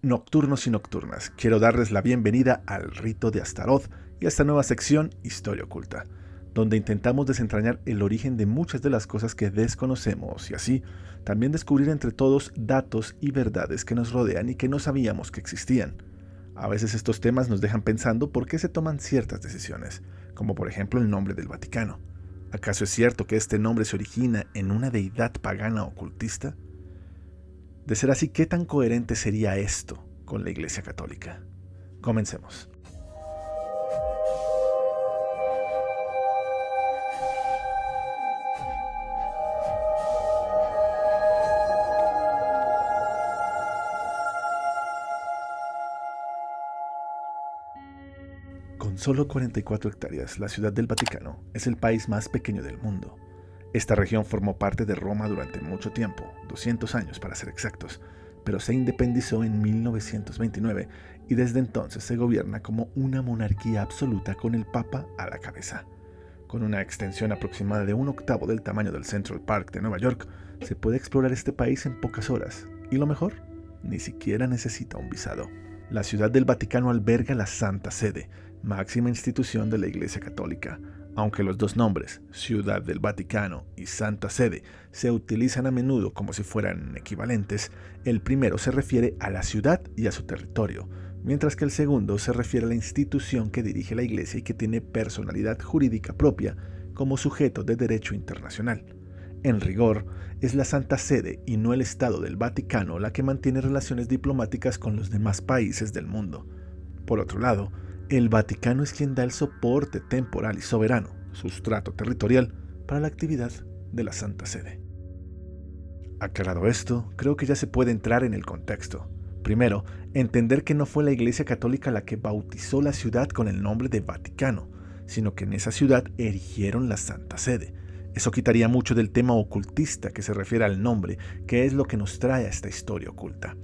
Nocturnos y nocturnas, quiero darles la bienvenida al rito de Astaroth y a esta nueva sección Historia Oculta, donde intentamos desentrañar el origen de muchas de las cosas que desconocemos y así también descubrir entre todos datos y verdades que nos rodean y que no sabíamos que existían. A veces estos temas nos dejan pensando por qué se toman ciertas decisiones, como por ejemplo el nombre del Vaticano. ¿Acaso es cierto que este nombre se origina en una deidad pagana ocultista? De ser así, ¿qué tan coherente sería esto con la Iglesia Católica? Comencemos. Con solo 44 hectáreas, la Ciudad del Vaticano es el país más pequeño del mundo. Esta región formó parte de Roma durante mucho tiempo, 200 años para ser exactos, pero se independizó en 1929 y desde entonces se gobierna como una monarquía absoluta con el Papa a la cabeza. Con una extensión aproximada de un octavo del tamaño del Central Park de Nueva York, se puede explorar este país en pocas horas, y lo mejor, ni siquiera necesita un visado. La Ciudad del Vaticano alberga la Santa Sede, máxima institución de la Iglesia Católica. Aunque los dos nombres, Ciudad del Vaticano y Santa Sede, se utilizan a menudo como si fueran equivalentes, el primero se refiere a la ciudad y a su territorio, mientras que el segundo se refiere a la institución que dirige la Iglesia y que tiene personalidad jurídica propia como sujeto de derecho internacional. En rigor, es la Santa Sede y no el Estado del Vaticano la que mantiene relaciones diplomáticas con los demás países del mundo. Por otro lado, el Vaticano es quien da el soporte temporal y soberano, sustrato territorial, para la actividad de la Santa Sede. Aclarado esto, creo que ya se puede entrar en el contexto. Primero, entender que no fue la Iglesia Católica la que bautizó la ciudad con el nombre de Vaticano, sino que en esa ciudad erigieron la Santa Sede. Eso quitaría mucho del tema ocultista que se refiere al nombre, que es lo que nos trae a esta historia oculta.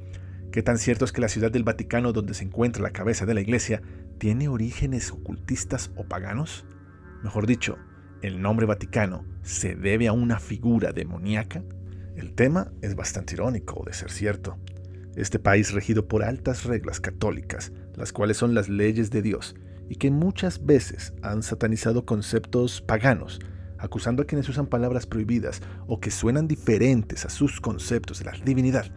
¿Qué tan cierto es que la Ciudad del Vaticano, donde se encuentra la cabeza de la Iglesia, tiene orígenes ocultistas o paganos? Mejor dicho, ¿el nombre Vaticano se debe a una figura demoníaca? El tema es bastante irónico, de ser cierto. Este país regido por altas reglas católicas, las cuales son las leyes de Dios, y que muchas veces han satanizado conceptos paganos, acusando a quienes usan palabras prohibidas o que suenan diferentes a sus conceptos de la divinidad,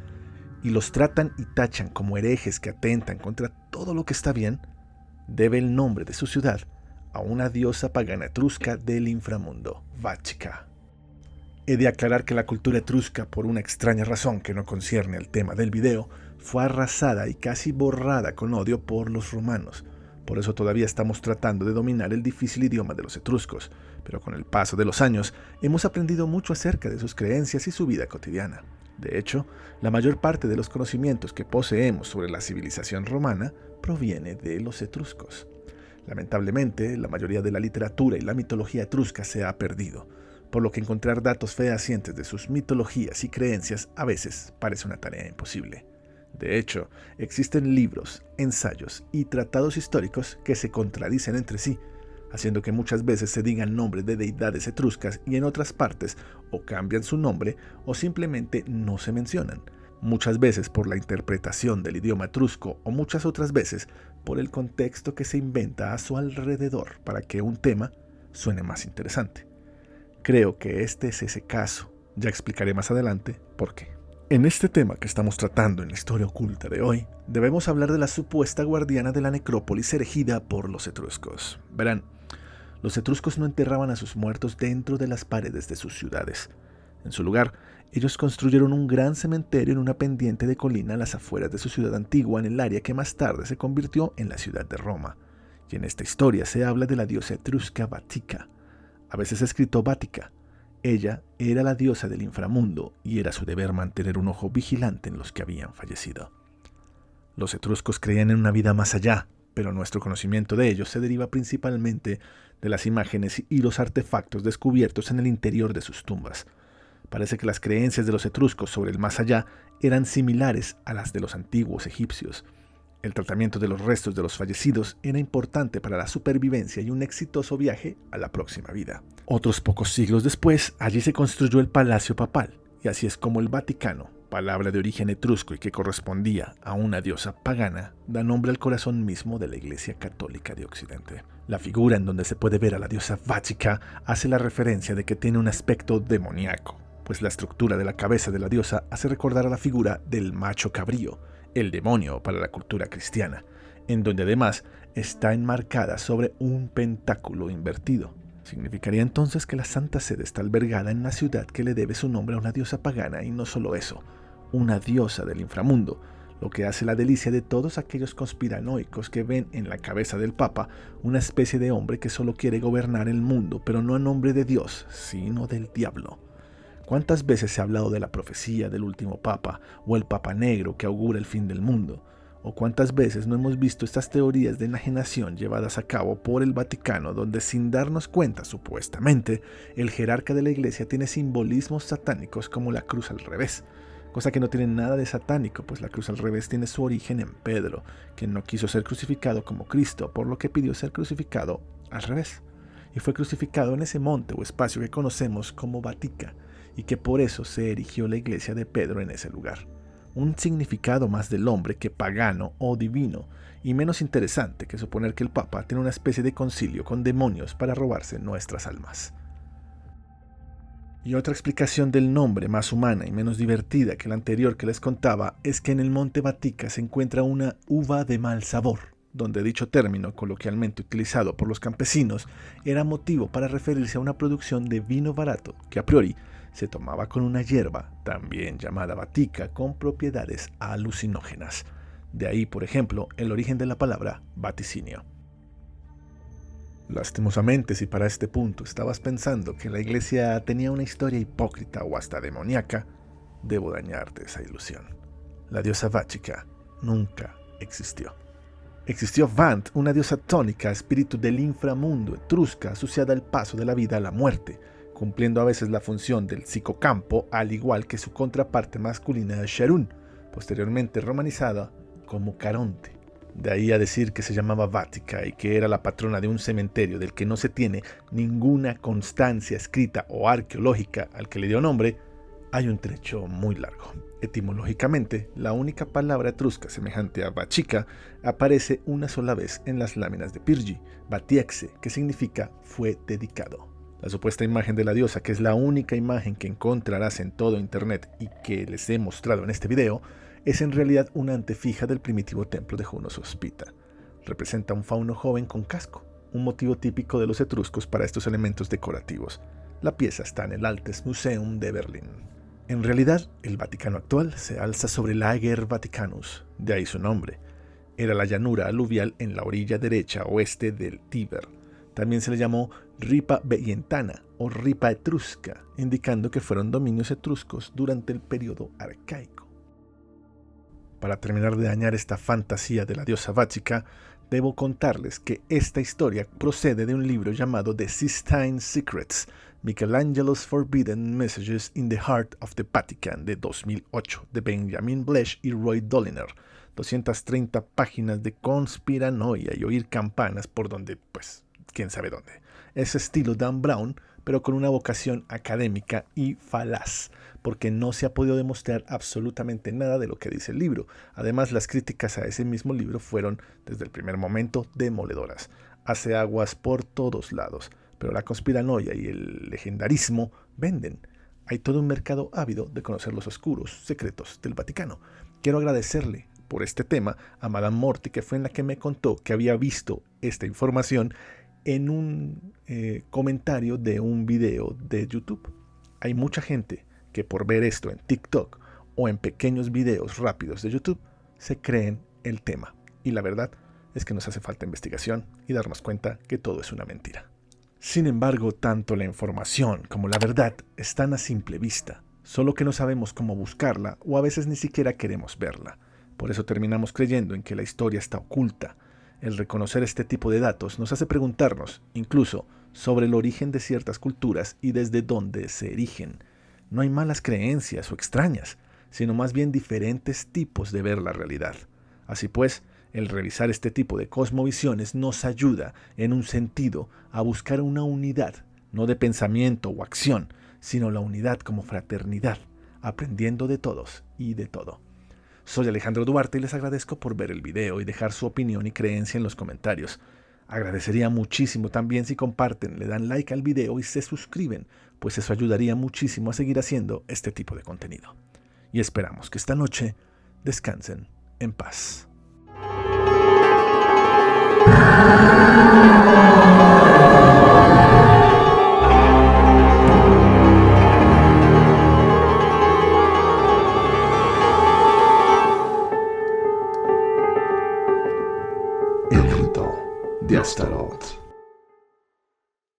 y los tratan y tachan como herejes que atentan contra todo lo que está bien, debe el nombre de su ciudad a una diosa pagana etrusca del inframundo, Vatiká. He de aclarar que la cultura etrusca, por una extraña razón que no concierne al tema del video, fue arrasada y casi borrada con odio por los romanos. Por eso todavía estamos tratando de dominar el difícil idioma de los etruscos, pero con el paso de los años hemos aprendido mucho acerca de sus creencias y su vida cotidiana. De hecho, la mayor parte de los conocimientos que poseemos sobre la civilización romana proviene de los etruscos. Lamentablemente, la mayoría de la literatura y la mitología etrusca se ha perdido, por lo que encontrar datos fehacientes de sus mitologías y creencias a veces parece una tarea imposible. De hecho, existen libros, ensayos y tratados históricos que se contradicen entre sí, haciendo que muchas veces se digan nombres de deidades etruscas y en otras partes o cambian su nombre o simplemente no se mencionan, muchas veces por la interpretación del idioma etrusco o muchas otras veces por el contexto que se inventa a su alrededor para que un tema suene más interesante. Creo que este es ese caso, ya explicaré más adelante por qué. En este tema que estamos tratando en la historia oculta de hoy, debemos hablar de la supuesta guardiana de la necrópolis erigida por los etruscos. Verán, los etruscos no enterraban a sus muertos dentro de las paredes de sus ciudades. En su lugar, ellos construyeron un gran cementerio en una pendiente de colina a las afueras de su ciudad antigua, en el área que más tarde se convirtió en la ciudad de Roma. Y en esta historia se habla de la diosa etrusca Vatiká, a veces escrito Vática. Ella era la diosa del inframundo y era su deber mantener un ojo vigilante en los que habían fallecido. Los etruscos creían en una vida más allá, pero nuestro conocimiento de ellos se deriva principalmente de las imágenes y los artefactos descubiertos en el interior de sus tumbas. Parece que las creencias de los etruscos sobre el más allá eran similares a las de los antiguos egipcios. El tratamiento de los restos de los fallecidos era importante para la supervivencia y un exitoso viaje a la próxima vida. Otros pocos siglos después, allí se construyó el Palacio Papal, y así es como el Vaticano, palabra de origen etrusco y que correspondía a una diosa pagana, da nombre al corazón mismo de la Iglesia Católica de Occidente. La figura en donde se puede ver a la diosa Vática hace la referencia de que tiene un aspecto demoníaco, pues la estructura de la cabeza de la diosa hace recordar a la figura del macho cabrío, el demonio para la cultura cristiana, en donde además está enmarcada sobre un pentáculo invertido. Significaría entonces que la Santa Sede está albergada en una ciudad que le debe su nombre a una diosa pagana, y no solo eso, una diosa del inframundo, lo que hace la delicia de todos aquellos conspiranoicos que ven en la cabeza del Papa una especie de hombre que solo quiere gobernar el mundo, pero no a nombre de Dios, sino del diablo. ¿Cuántas veces se ha hablado de la profecía del último Papa o el Papa Negro que augura el fin del mundo? ¿O cuántas veces no hemos visto estas teorías de enajenación llevadas a cabo por el Vaticano, donde sin darnos cuenta, supuestamente, el jerarca de la Iglesia tiene simbolismos satánicos como la cruz al revés? Cosa que no tiene nada de satánico, pues la cruz al revés tiene su origen en Pedro, quien no quiso ser crucificado como Cristo, por lo que pidió ser crucificado al revés. Y fue crucificado en ese monte o espacio que conocemos como Vatica, y que por eso se erigió la iglesia de Pedro en ese lugar. Un significado más del hombre que pagano o divino, y menos interesante que suponer que el Papa tiene una especie de concilio con demonios para robarse nuestras almas. Y otra explicación del nombre, más humana y menos divertida que la anterior que les contaba, es que en el monte Vatica se encuentra una uva de mal sabor, donde dicho término, coloquialmente utilizado por los campesinos, era motivo para referirse a una producción de vino barato que a priori se tomaba con una hierba, también llamada vatica, con propiedades alucinógenas. De ahí, por ejemplo, el origen de la palabra vaticinio. Lastimosamente, si para este punto estabas pensando que la iglesia tenía una historia hipócrita o hasta demoníaca, debo dañarte esa ilusión. La diosa Vática nunca existió. Existió Vant, una diosa tónica, espíritu del inframundo, etrusca, asociada al paso de la vida a la muerte, cumpliendo a veces la función del psicocampo, al igual que su contraparte masculina Sharun, posteriormente romanizada como Caronte. De ahí a decir que se llamaba Vática y que era la patrona de un cementerio del que no se tiene ninguna constancia escrita o arqueológica al que le dio nombre, hay un trecho muy largo. Etimológicamente, la única palabra etrusca semejante a Vachica aparece una sola vez en las láminas de Pirgi, Batiexe, que significa fue dedicado. La supuesta imagen de la diosa, que es la única imagen que encontrarás en todo internet y que les he mostrado en este video, es en realidad una antefija del primitivo templo de Juno Sospita. Representa un fauno joven con casco, un motivo típico de los etruscos para estos elementos decorativos. La pieza está en el Altes Museum de Berlín. En realidad, el Vaticano actual se alza sobre el Ager Vaticanus, de ahí su nombre. Era la llanura aluvial en la orilla derecha oeste del Tíber. También se le llamó Ripa Veientana o Ripa Etrusca, indicando que fueron dominios etruscos durante el periodo arcaico. Para terminar de dañar esta fantasía de la diosa Vática, debo contarles que esta historia procede de un libro llamado The Sistine Secrets, Michelangelo's Forbidden Messages in the Heart of the Vatican, de 2008, de Benjamin Blesch y Roy Doliner. 230 páginas de conspiranoia y oír campanas por donde, pues, quién sabe dónde. Es estilo Dan Brown, pero con una vocación académica y falaz, porque no se ha podido demostrar absolutamente nada de lo que dice el libro. Además, las críticas a ese mismo libro fueron, desde el primer momento, demoledoras. Hace aguas por todos lados, pero la conspiranoia y el legendarismo venden. Hay todo un mercado ávido de conocer los oscuros secretos del Vaticano. Quiero agradecerle por este tema a Madame Morty, que fue en la que me contó que había visto esta información en un comentario de un video de YouTube. Hay mucha gente que por ver esto en TikTok o en pequeños videos rápidos de YouTube se creen el tema. Y la verdad es que nos hace falta investigación y darnos cuenta que todo es una mentira. Sin embargo, tanto la información como la verdad están a simple vista, solo que no sabemos cómo buscarla o a veces ni siquiera queremos verla. Por eso terminamos creyendo en que la historia está oculta. El reconocer este tipo de datos nos hace preguntarnos, incluso, sobre el origen de ciertas culturas y desde dónde se erigen. No hay malas creencias o extrañas, sino más bien diferentes tipos de ver la realidad. Así pues, el revisar este tipo de cosmovisiones nos ayuda, en un sentido, a buscar una unidad, no de pensamiento o acción, sino la unidad como fraternidad, aprendiendo de todos y de todo. Soy Alejandro Duarte y les agradezco por ver el video y dejar su opinión y creencia en los comentarios. Agradecería muchísimo también si comparten, le dan like al video y se suscriben, pues eso ayudaría muchísimo a seguir haciendo este tipo de contenido. Y esperamos que esta noche descansen en paz. El grito de Astaroth.